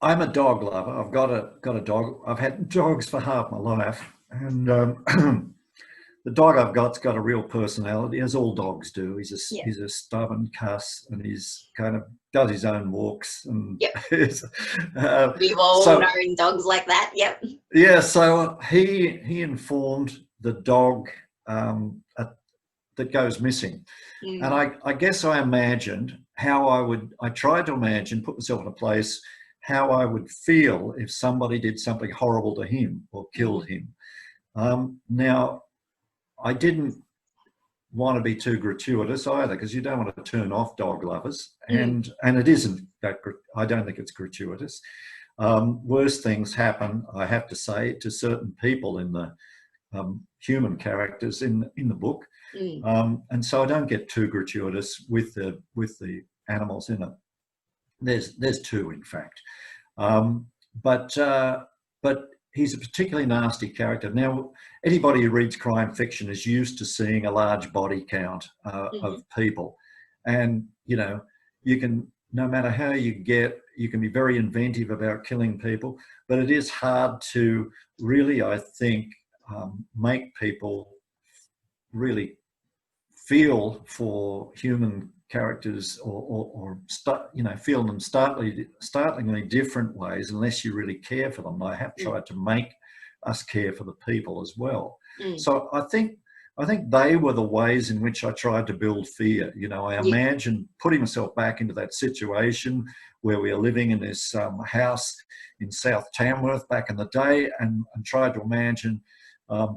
I'm a dog lover. I've got a dog. I've had dogs for half my life, and the dog I've got's got a real personality, as all dogs do. Yeah. He's a stubborn cuss, and he's kind of does his own walks, and Yep. is, We've all so known dogs like that. Yep. yeah. So he informed the dog that goes missing. And Mm. I guess I imagined how I tried to imagine, put myself in a place, how I would feel if somebody did something horrible to him or killed Mm. him. Now, I didn't want to be too gratuitous either, because you don't want to turn off dog lovers, Mm. and it isn't that. I don't think it's gratuitous. Worse things happen, I have to say, to certain people in the human characters in the book, Mm. and so I don't get too gratuitous with the animals in it. There's two, in fact, um, but but he's a particularly nasty character. Now, anybody who reads crime fiction is used to seeing a large body count Mm-hmm. of people, and you can, no matter how you can be very inventive about killing people, but it is hard to really, I think, make people really feel for human characters, or feel them startlingly different ways, unless you really care for them. I have Mm. tried to make us care for the people as well. Mm. So I think they were the ways in which I tried to build fear. I Yeah. imagined putting myself back into that situation where we are living in this house in South Tamworth back in the day, and tried to imagine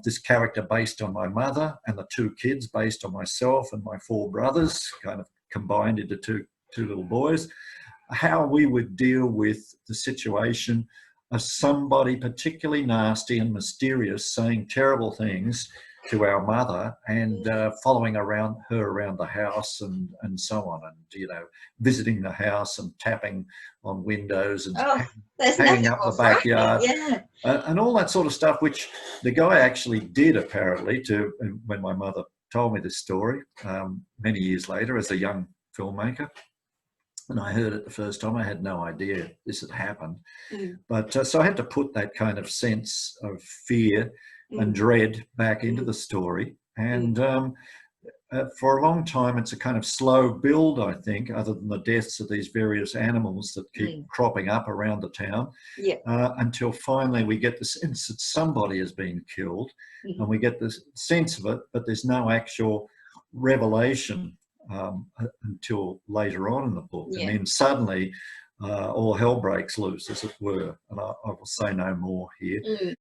this character based on my mother, and the two kids based on myself and my four brothers, kind of combined into two little boys, how we would deal with the situation of somebody particularly nasty and mysterious saying terrible things to our mother, and following her around the house, and so on, and visiting the house and tapping on windows and Oh, there's hanging nothing up the more frightening. backyard, Yeah. and all that sort of stuff, which the guy actually did, apparently, when my mother told me this story many years later as a young filmmaker. And I heard it the first time. I had no idea this had happened. Mm. But so I had to put that kind of sense of fear and Mm. dread back into Mm. the story. Mm. And for a long time, it's a kind of slow build, I think, other than the deaths of these various animals that keep Mm. cropping up around the town, Yeah. until finally we get the sense that somebody has been killed, and Mm-hmm. we get the sense of it, but there's no actual revelation until later on in the book. And Yeah. then suddenly all hell breaks loose, as it were. And I will say no more here. Mm.